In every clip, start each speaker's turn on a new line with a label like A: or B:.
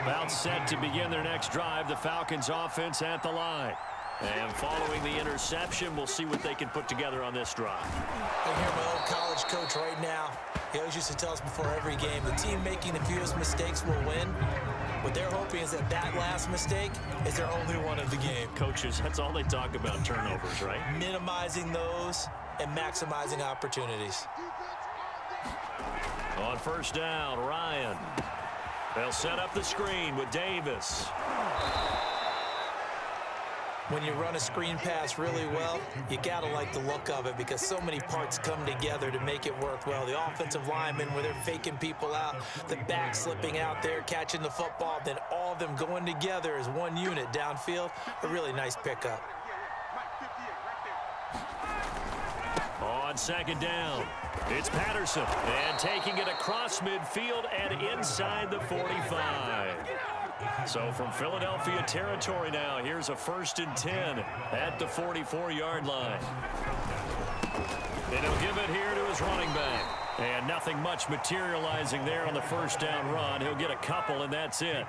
A: About set to begin their next drive, the Falcons offense at the line. And following the interception, we'll see what they can put together on this drive.
B: I hear my old college coach right now. He always used to tell us before every game, the team making the fewest mistakes will win. What they're hoping is that that last mistake is their only one of the game.
A: Coaches, that's all they talk about, turnovers, right?
B: Minimizing those and maximizing opportunities.
A: On first down, Ryan. They'll set up the screen with Davis.
B: When you run a screen pass really well, you gotta like the look of it because so many parts come together to make it work well. The offensive linemen, where they're faking people out, the back slipping out there, catching the football, then all of them going together as one unit downfield. A really nice pickup.
A: On second down, it's Patterson. And taking it across midfield and inside the 45. So from Philadelphia territory now, here's a 1st and 10 at the 44-yard line. And he'll give it here to his running back. And nothing much materializing there on the first down run. He'll get a couple, and that's it.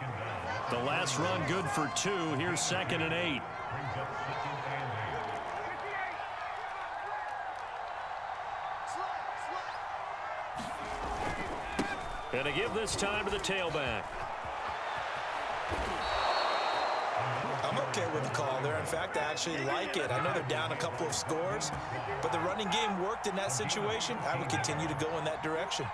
A: The last run good for 2. Here's 2nd and 8. And to give this time to the tailback.
B: I'm okay with the call there. In fact, I actually like it. I know they're down a couple of scores, but the running game worked in that situation. I would continue to go in that direction.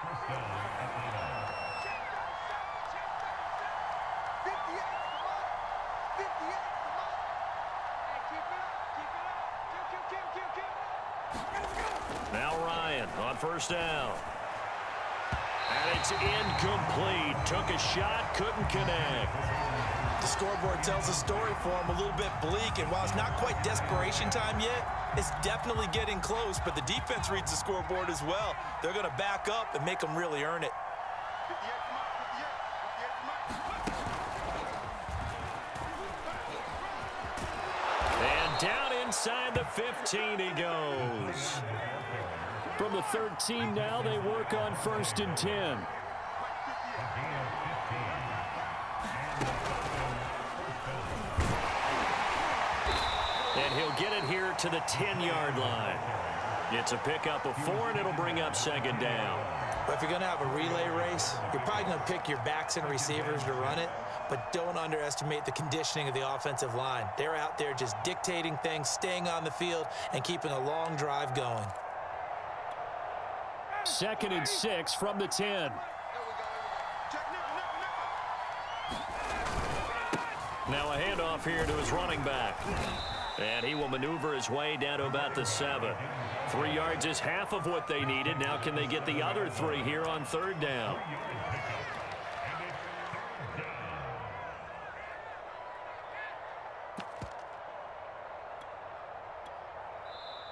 A: Now Ryan on first down. And it's incomplete. Took a shot, couldn't connect.
B: The scoreboard tells a story for him, a little bit bleak, and while it's not quite desperation time yet, it's definitely getting close, but the defense reads the scoreboard as well. They're going to back up and make them really earn it.
A: And down inside the 15 he goes. From the 13 now, they work on 1st and 10. And he'll get it here to the 10-yard line. It's a pickup of 4, and it'll bring up 2nd down.
B: But if you're going to have a relay race, you're probably going to pick your backs and receivers to run it, but don't underestimate the conditioning of the offensive line. They're out there just dictating things, staying on the field, and keeping a long drive going.
A: 2nd and 6 from the 10. Now a handoff here to his running back. And he will maneuver his way down to about the 7. 3 yards is half of what they needed. Now can they get the other 3 here on 3rd down?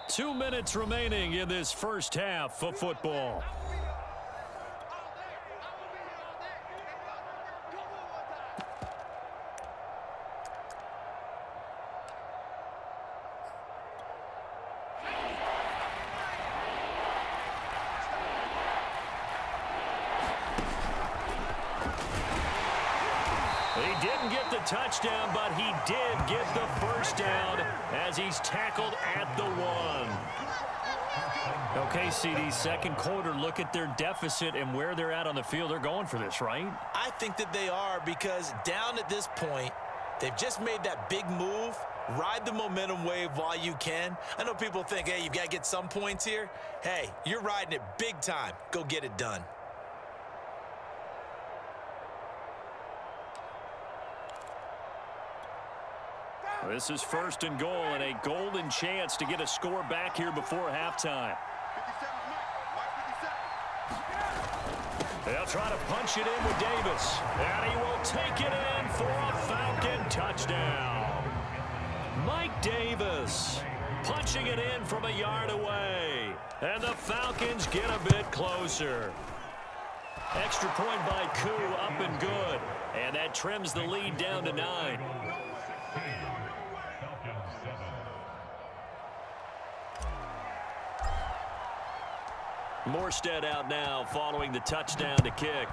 A: Two minutes remaining in this first half of football. He didn't get the touchdown, but he did get the first down as he's tackled at the 1. Okay, CD, second quarter, look at their deficit and where they're at on the field. They're going for this, right?
B: I think that they are, because down at this point, they've just made that big move. Ride the momentum wave while you can. I know people think, hey, you've got to get some points here. Hey, you're riding it big time. Go get it done.
A: This is 1st and goal and a golden chance to get a score back here before halftime. They'll try to punch it in with Davis. And he will take it in for a Falcon touchdown. Mike Davis punching it in from a yard away. And the Falcons get a bit closer. Extra point by Koo, up and good. And that trims the lead down to 9. Morstead out now following the touchdown to kick.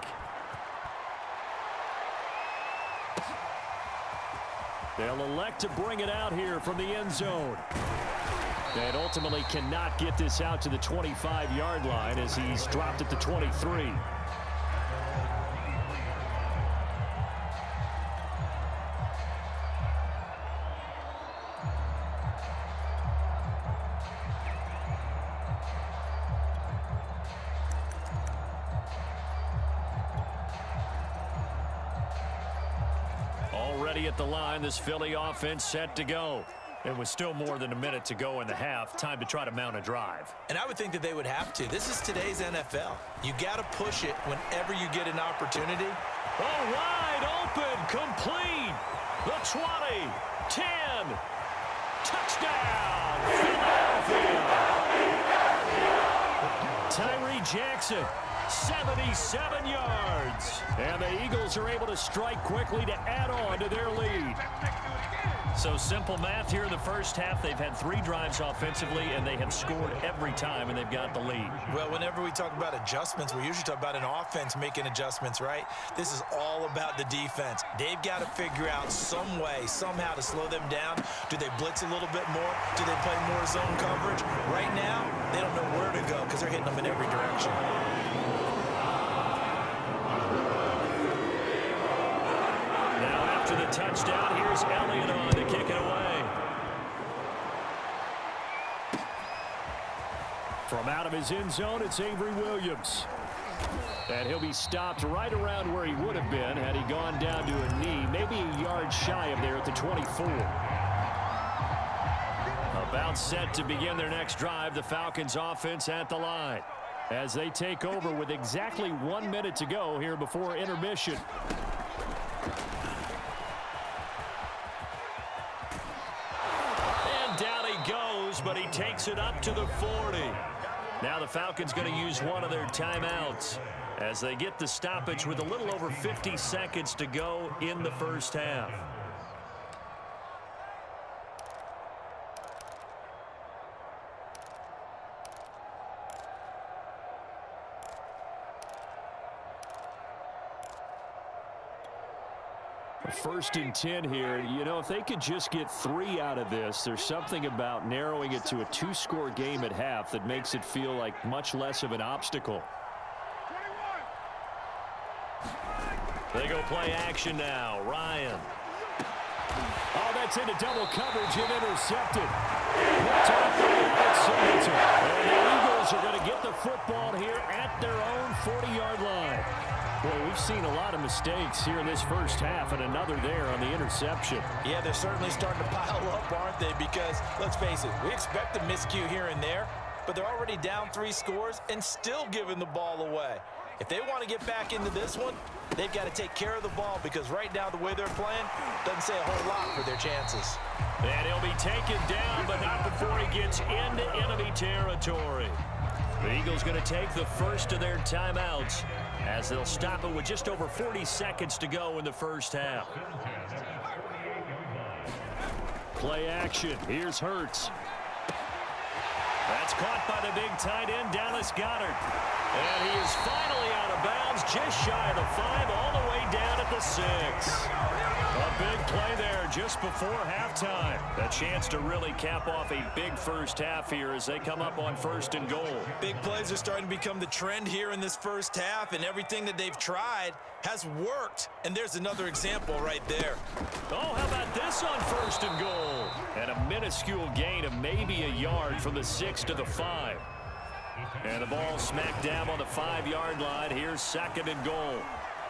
A: They'll elect to bring it out here from the end zone. And ultimately cannot get this out to the 25-yard line as he's dropped at the 23. Already at the line, this Philly offense set to go. And with still more than a minute to go in the half, time to try to mount a drive.
B: And I would think that they would have to. This is today's NFL. You got to push it whenever you get an opportunity.
A: Oh, wide open, complete. The 20, 10, touchdown, Philadelphia. Tyree Jackson, 77 yards. And the Eagles are able to strike quickly to add on to their lead. So simple math here in the first half. They've had 3 drives offensively, and they have scored every time, and they've got the lead.
B: Well, whenever we talk about adjustments, we usually talk about an offense making adjustments, right? This is all about the defense. They've got to figure out some way, somehow to slow them down. Do they blitz a little bit more? Do they play more zone coverage? Right now, they don't know where to go because they're hitting them in every direction.
A: The touchdown. Here's Elliott on to kick it away. From out of his end zone, it's Avery Williams. And he'll be stopped right around where he would have been had he gone down to a knee, maybe a yard shy of there at the 24. About set to begin their next drive, the Falcons offense at the line as they take over with exactly 1 minute to go here before intermission. But he takes it up to the 40. Now the Falcons going to use one of their timeouts as they get the stoppage with a little over 50 seconds to go in the first half. First and 10 here. You know, if they could just get 3 out of this, there's something about narrowing it to a 2-score game at half that makes it feel like much less of an obstacle. They go play action now. Ryan. Oh, that's into double coverage and intercepted. And the Eagles are going to get the football here at their own 40-yard line. Boy, we've seen a lot of mistakes here in this first half, and another there on the interception.
B: Yeah, they're certainly starting to pile up, aren't they? Because, let's face it, we expect a miscue here and there, but they're already down 3 scores and still giving the ball away. If they want to get back into this one, they've got to take care of the ball because right now the way they're playing doesn't say a whole lot for their chances.
A: And he'll be taken down, but not before he gets into enemy territory. The Eagles going to take the first of their timeouts as they'll stop it with just over 40 seconds to go in the first half. Play action. Here's Hurts. That's caught by the big tight end, Dallas Goedert. And he is finally out of bounds, just shy of the 5, all the way down at the 6. A big play there just before halftime. A chance to really cap off a big first half here as they come up on 1st and goal.
B: Big plays are starting to become the trend here in this first half, and everything that they've tried has worked. And there's another example right there.
A: Oh, how about this on 1st and goal? And a minuscule gain of maybe a yard from the 6 to the 5. And the ball smack dab on the 5-yard line. Here's 2nd and goal.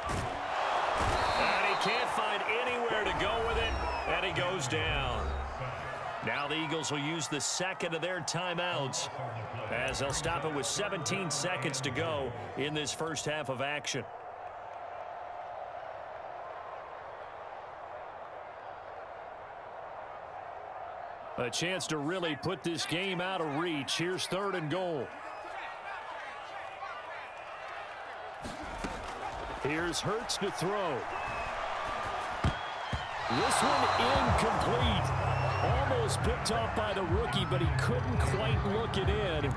A: And he can't find anywhere to go with it, and he goes down. Now the Eagles will use the 2nd of their timeouts as they'll stop it with 17 seconds to go in this first half of action. A chance to really put this game out of reach. Here's 3rd and goal. Here's Hurts to throw. This one incomplete. Almost picked off by the rookie, but he couldn't quite look it in.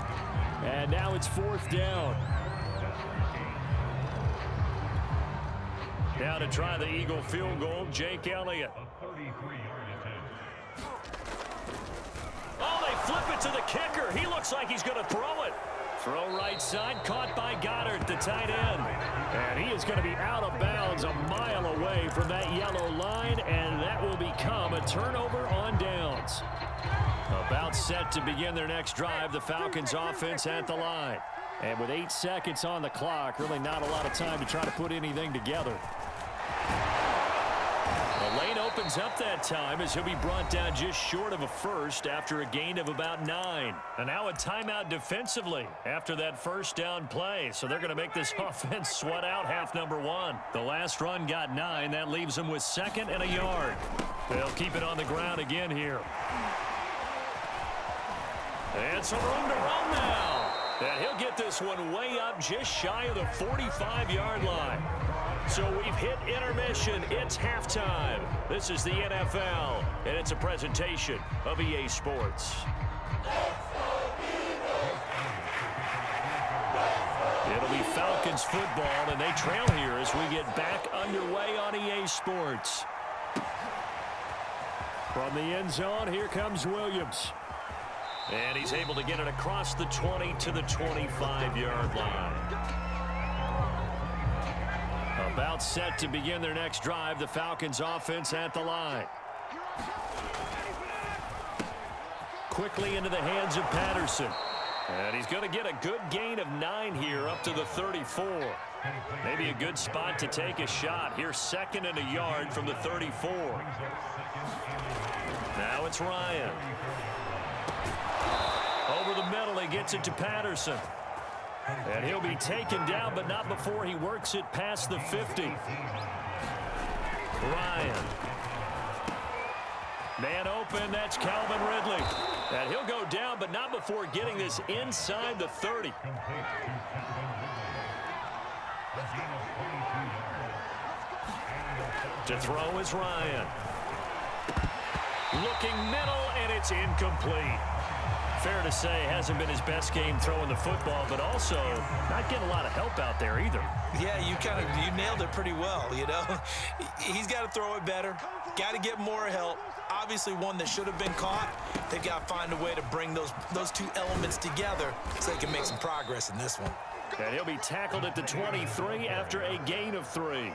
A: And now it's 4th down. Now to try the Eagle field goal, Jake Elliott. Oh, they flip it to the kicker. He looks like he's going to throw it. Throw right side, caught by Goddard, the tight end. And he is going to be out of bounds a mile away from that yellow line, and that will become a turnover on downs. About set to begin their next drive, the Falcons offense at the line. And with 8 seconds on the clock, really not a lot of time to try to put anything together. The lane opens up that time as he'll be brought down just short of a first after a gain of about 9. And now a timeout defensively after that first down play. So they're going to make this offense sweat out half number 1. The last run got 9. That leaves them with 2nd and a yard. They'll keep it on the ground again here. And some room to run now. And he'll get this one way up just shy of the 45-yard line. So we've hit intermission. It's halftime. This is the NFL, and it's a presentation of EA Sports. It'll be Falcons football, and they trail here as we get back underway on EA Sports. From the end zone, here comes Williams. And he's able to get it across the 20 to the 25-yard line. About set to begin their next drive, the Falcons offense at the line. Quickly into the hands of Patterson. And he's going to get a good gain of 9 here up to the 34. Maybe a good spot to take a shot. Here's 2nd and a yard from the 34. Now it's Ryan. Over the middle, he gets it to Patterson. And he'll be taken down, but not before he works it past the 50. Ryan. Man open, that's Calvin Ridley. And he'll go down, but not before getting this inside the 30. To throw is Ryan. Looking middle, and it's incomplete. Fair to say, hasn't been his best game throwing the football, but also not getting a lot of help out there either.
B: Yeah, you nailed it pretty well, you know. He's got to throw it better, got to get more help. Obviously one that should have been caught. They've got to find a way to bring those two elements together so they can make some progress in this one.
A: And he'll be tackled at the 23 after a gain of 3.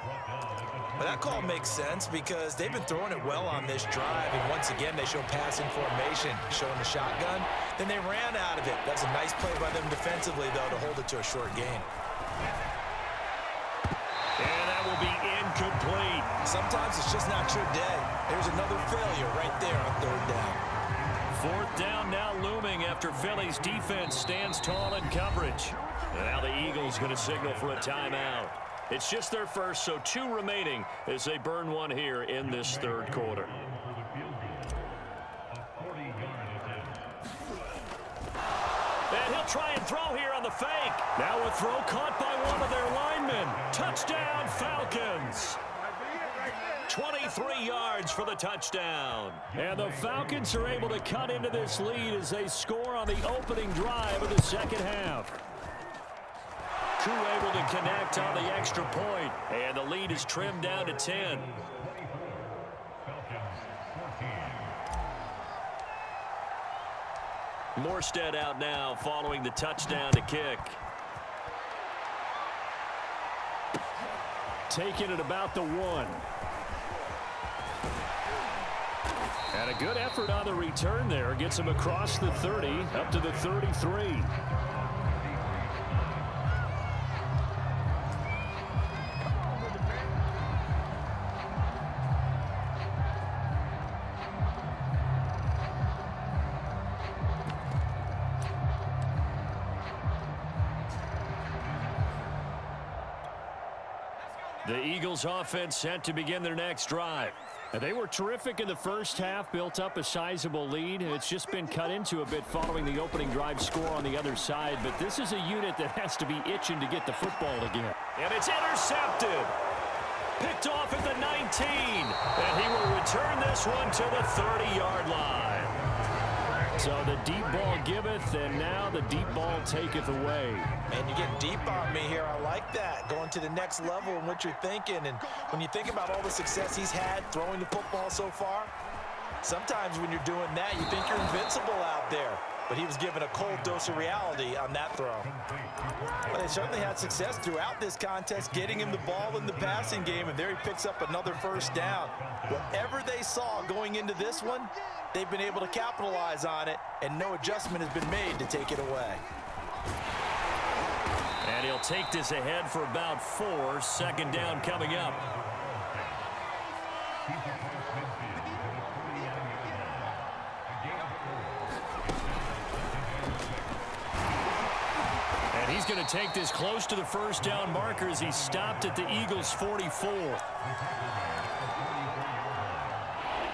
B: But that call makes sense because they've been throwing it well on this drive, and once again they show passing formation, showing the shotgun. Then they ran out of it. That's a nice play by them defensively, though, to hold it to a short gain.
A: And that will be incomplete.
B: Sometimes it's just not your day. There's another failure right there on 3rd down.
A: 4th down now looming after Philly's defense stands tall in coverage. And now the Eagles going to signal for a timeout. It's just their first, so 2 remaining as they burn one here in this 3rd quarter. And he'll try and throw here on the fake. Now a throw caught by one of their linemen. Touchdown, Falcons. 23 yards for the touchdown. And the Falcons are able to cut into this lead as they score on the opening drive of the 2nd half. Koo able to connect on the extra point, and the lead is trimmed down to 10. Morstead out now following the touchdown to kick. Taking it about the 1. And a good effort on the return there. Gets him across the 30 up to the 33. The Eagles offense set to begin their next drive. They were terrific in the first half, built up a sizable lead. It's just been cut into a bit following the opening drive score on the other side, but this is a unit that has to be itching to get the football again. And it's intercepted. Picked off at the 19, and he will return this one to the 30-yard line. So the deep ball giveth, and now the deep ball taketh away.
B: Man, you're getting deep on me here. I like that. Going to the next level in what you're thinking. And when you think about all the success he's had throwing the football so far, sometimes when you're doing that, you think you're invincible out there. But he was given a cold dose of reality on that throw. But they certainly had success throughout this contest, getting him the ball in the passing game, and there he picks up another first down. Whatever they saw going into this one, they've been able to capitalize on it, and no adjustment has been made to take it away.
A: And he'll take this ahead for about 4. Second down coming up. And he's going to take this close to the first down marker as he stopped at the Eagles' 44.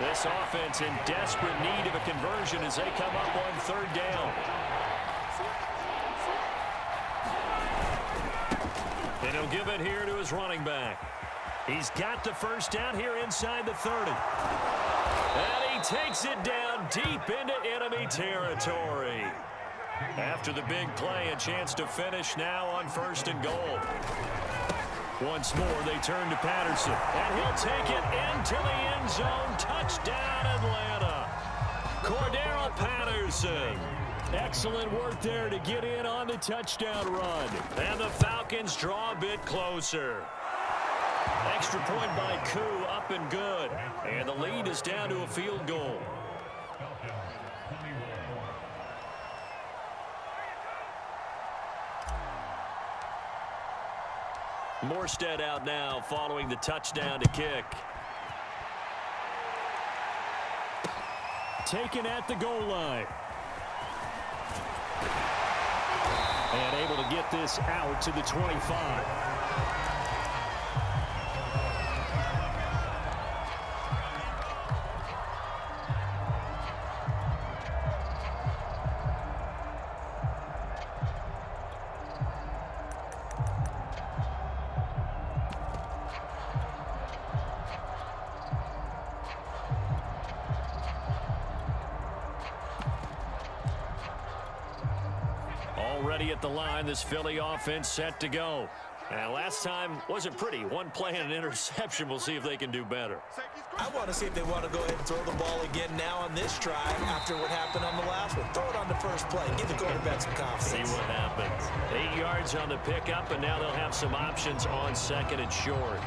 A: This offense in desperate need of a conversion as they come up on third down. And he'll give it here to his running back. He's got the first down here inside the 30. And he takes it down deep into enemy territory. After the big play, a chance to finish now on first and goal. Once more, they turn to Patterson. And he'll take it into the end zone. Touchdown, Atlanta. Cordero Patterson. Excellent work there to get in on the touchdown run. And the Falcons draw a bit closer. Extra point by Koo, up and good. And the lead is down to a field goal. Morstead out now following the touchdown to kick. Taken at the goal line. And able to get this out to the 25. Already at the line, this Philly offense set to go. And last time wasn't pretty. One play and an interception. We'll see if they can do better.
B: I want to see if they want to go ahead and throw the ball again now on this drive after what happened on the last one. Throw it on the first play. Give the quarterback some confidence.
A: See what happens. 8 yards on the pickup, and now they'll have some options on second and short.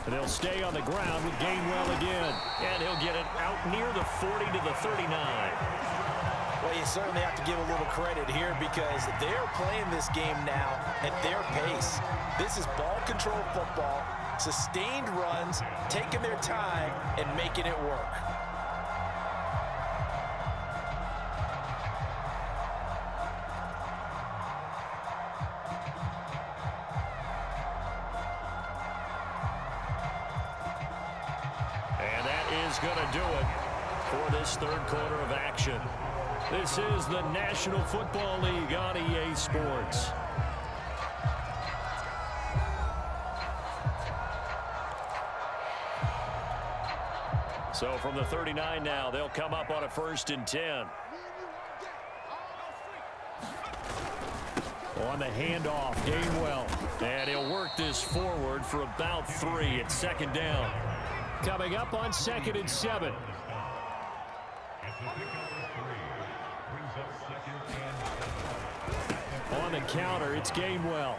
A: And they'll stay on the ground with Gainwell again. And he'll get it out near the 40 to the 39.
B: Well, you certainly have to give a little credit here because they're playing this game now at their pace. This is ball control football, sustained runs, taking their time, and making it work.
A: Going to do it for this third quarter of action. This is the National Football League on EA Sports. So from the 39 now, they'll come up on a 1st and 10. On the handoff, Gainwell. And he'll work this forward for about 3 at second down. Coming up on 2nd and 7. On the counter, it's Gainwell.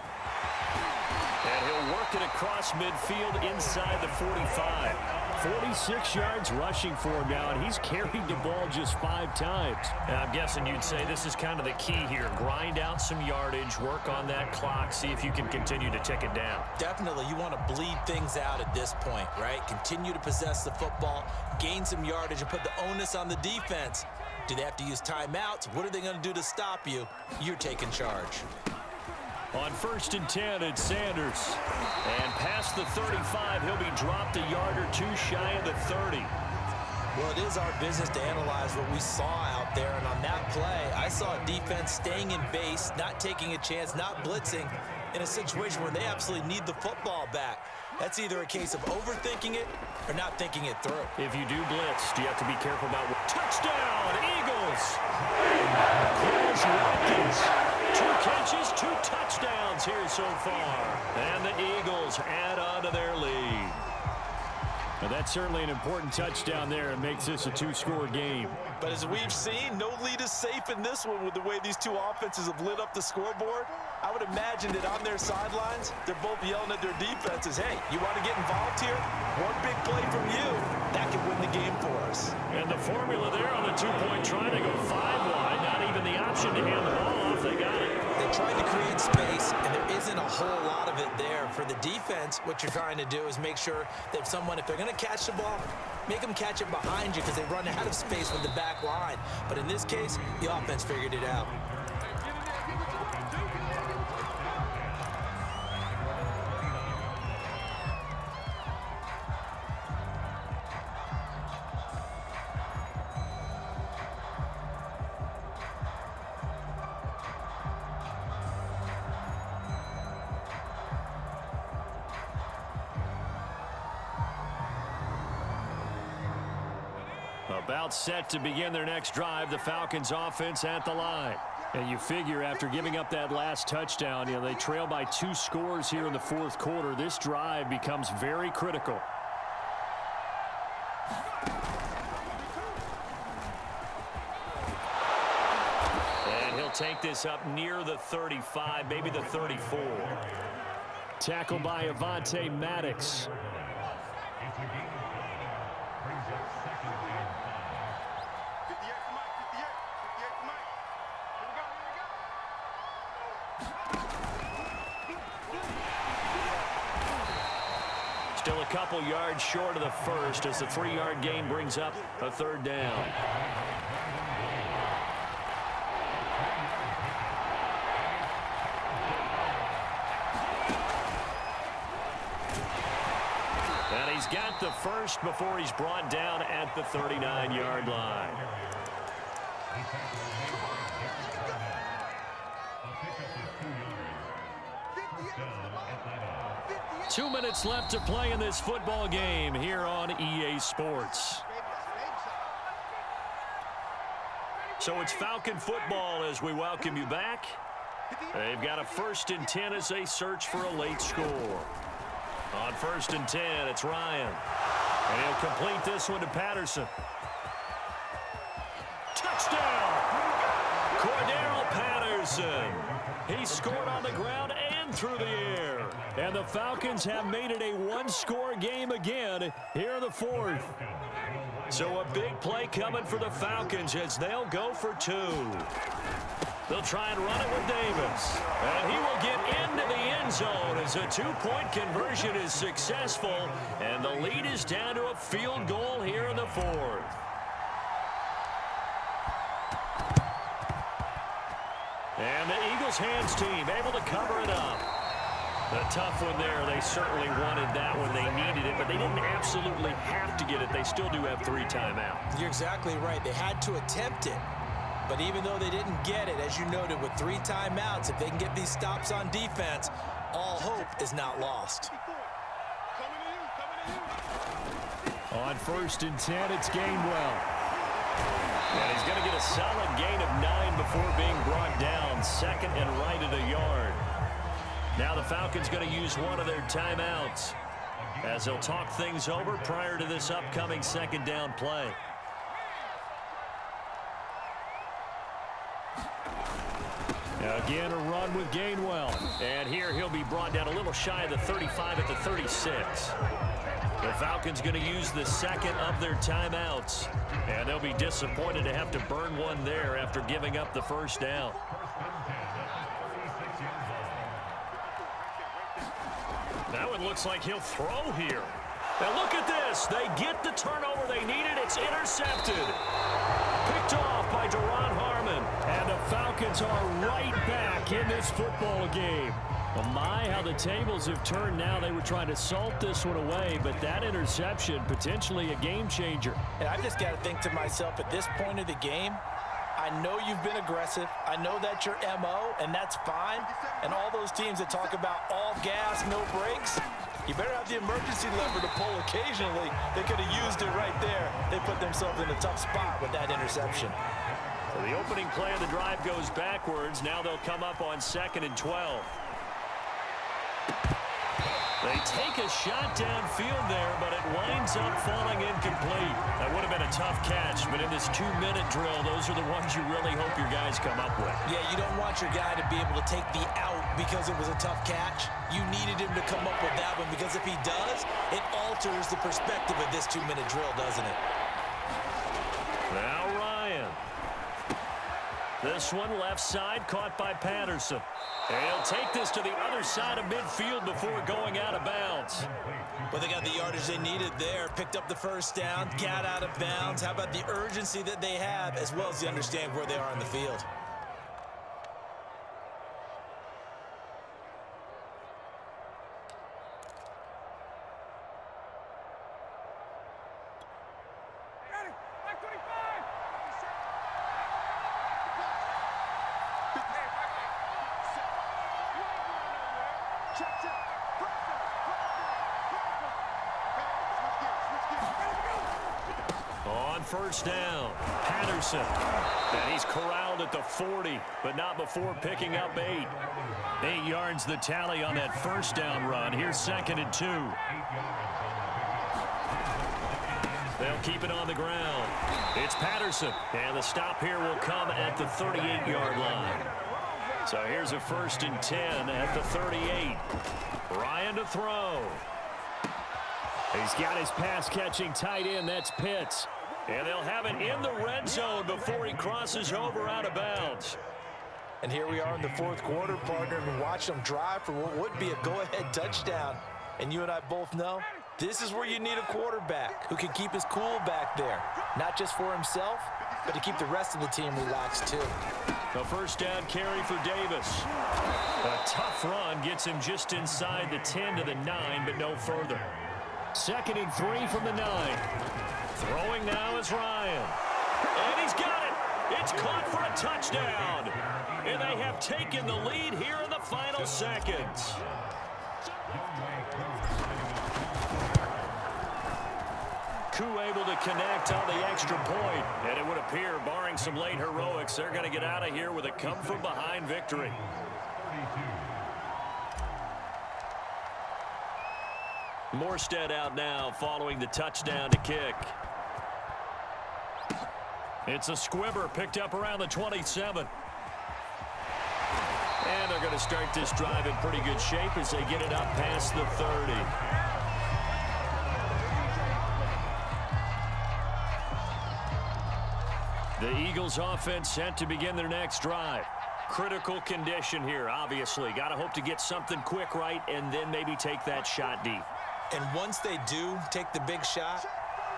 A: And he'll work it across midfield inside the 45. 46 yards rushing for him now, and he's carried the ball just 5 times. And I'm guessing you'd say this is kind of the key here. Grind out some yardage, work on that clock, see if you can continue to tick it down.
B: Definitely, you want to bleed things out at this point, right? Continue to possess the football, gain some yardage, and put the onus on the defense. Do they have to use timeouts? What are they going to do to stop you? You're taking charge.
A: On 1st and 10, it's Sanders. And past the 35, he'll be dropped a yard or 2 shy of the 30.
B: Well, it is our business to analyze what we saw out there. And on that play, I saw a defense staying in base, not taking a chance, not blitzing in a situation where they absolutely need the football back. That's either a case of overthinking it or not thinking it through.
A: If you do blitz, do you have to be careful about what? Touchdown, Eagles! Chris Watkins, 2 catches, 2 touchdowns here so far. And the Eagles add on to their lead. Now that's certainly an important touchdown there. It makes this a 2-score game.
B: But as we've seen, no lead is safe in this one with the way these 2 offenses have lit up the scoreboard. I would imagine that on their sidelines, they're both yelling at their defenses, hey, you want to get involved here? One big play from you, that could win the game for us.
A: And the formula there on the 2-point try to go 5 wide, not even the option to hand the ball off. They got it.
B: They tried to create space, and there isn't a whole lot of it there. For the defense, what you're trying to do is make sure that if they're going to catch the ball, make them catch it behind you because they run out of space with the back line. But in this case, the offense figured it out.
A: About set to begin their next drive, the Falcons offense at the line. And you figure after giving up that last touchdown, they trail by 2 scores here in the 4th quarter. This drive becomes very critical. And he'll take this up near the 35, maybe the 34. Tackled by Avonte Maddox. Still a couple yards short of the first as the 3-yard gain brings up a 3rd down. And he's got the first before he's brought down at the 39-yard line. 2 minutes left to play in this football game here on EA Sports. So it's Falcon football as we welcome you back. They've got a 1st and 10 as they search for a late score. On 1st and 10, it's Ryan. And he'll complete this one to Patterson. Touchdown! Cordero Patterson. He scored on the ground and through the air. And the Falcons have made it a 1-score game again here in the 4th. So a big play coming for the Falcons as they'll go for 2. They'll try and run it with Davis. And he will get into the end zone as a 2-point conversion is successful. And the lead is down to a field goal here in the 4th. And the Eagles hands team able to cover it up. A tough one there. They certainly wanted that one. They needed it, but they didn't absolutely have to get it. They still do have 3 timeouts.
B: You're exactly right. They had to attempt it. But even though they didn't get it, as you noted, with 3 timeouts, if they can get these stops on defense, all hope is not lost.
A: On 1st and 10, it's Gainwell. And he's going to get a solid gain of 9 before being brought down. 2nd and right at a yard. Now the Falcons going to use one of their timeouts as they'll talk things over prior to this upcoming 2nd down play. A Again, a run with Gainwell. And here he'll be brought down a little shy of the 35 at the 36. The Falcons going to use the second of their timeouts. And they'll be disappointed to have to burn one there after giving up the first down. Now it looks like he'll throw here. Now look at this. They get the turnover they needed. It's intercepted. Picked off by Duron Harmon. And the Falcons are right back in this football game. Well, my, how the tables have turned now. They were trying to salt this one away, but that interception, potentially a game changer.
B: And I just got to think to myself, at this point of the game, I know you've been aggressive. I know that's your MO, and that's fine. And all those teams that talk about all gas, no brakes, you better have the emergency lever to pull occasionally. They could have used it right there. They put themselves in a tough spot with that interception.
A: So the opening play of the drive goes backwards. Now they'll come up on 2nd and 12. They take a shot downfield there, but it winds up falling incomplete. That would have been a tough catch, but in this 2-minute drill, those are the ones you really hope your guys come up with.
B: Yeah, you don't want your guy to be able to take the out because it was a tough catch. You needed him to come up with that one, because if he does, it alters the perspective of this 2-minute drill, doesn't it?
A: Now Ryan. This one left side, caught by Patterson. And he'll take this to the other side of midfield before going out of bounds.
B: Well, they got the yardage they needed there. Picked up the first down, got out of bounds. How about the urgency that they have, as well as the understand where they are in the field?
A: On first down, Patterson. And he's corralled at the 40, but not before picking up 8. 8 yards the tally on that first down run. Here's 2nd and 2. They'll keep it on the ground. It's Patterson, and the stop here will come at the 38-yard line. So here's a 1st and 10 at the 38. Ryan to throw. He's got his pass-catching tight end. That's Pitts. And they'll have it in the red zone before he crosses over out of bounds.
B: And here we are in the 4th quarter, partner, and watch them drive for what would be a go-ahead touchdown. And you and I both know this is where you need a quarterback who can keep his cool back there, not just for himself, but to keep the rest of the team relaxed too.
A: The first down carry for Davis. A tough run gets him just inside the 10 to the 9, but no further. 2nd and 3 from the 9. Throwing now is Ryan. And he's got it. It's caught for a touchdown. And they have taken the lead here in the final seconds. Koo able to connect on the extra point. And it would appear, barring some late heroics, they're going to get out of here with a come-from-behind victory. Morstead out now following the touchdown to kick. It's a squibber picked up around the 27. And they're going to start this drive in pretty good shape as they get it up past the 30. The Eagles offense set to begin their next drive. Critical condition here, obviously. Got to hope to get something quick right and then maybe take that shot deep.
B: And once they do take the big shot,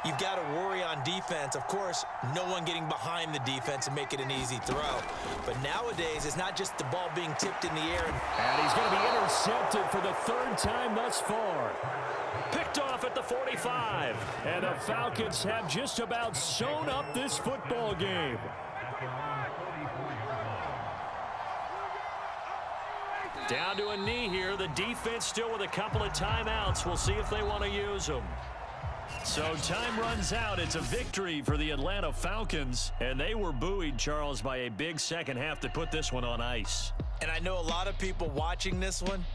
B: you've got to worry on defense. Of course, no one getting behind the defense and make it an easy throw. But nowadays, it's not just the ball being tipped in the air.
A: And he's going to be intercepted for the 3rd time thus far. Picked off at the 45. And the Falcons have just about sewn up this football game. Down to a knee here. The defense still with a couple of timeouts. We'll see if they want to use them. So time runs out. It's a victory for the Atlanta Falcons. And they were buoyed, Charles, by a big second half to put this one on ice.
B: And I know a lot of people watching this one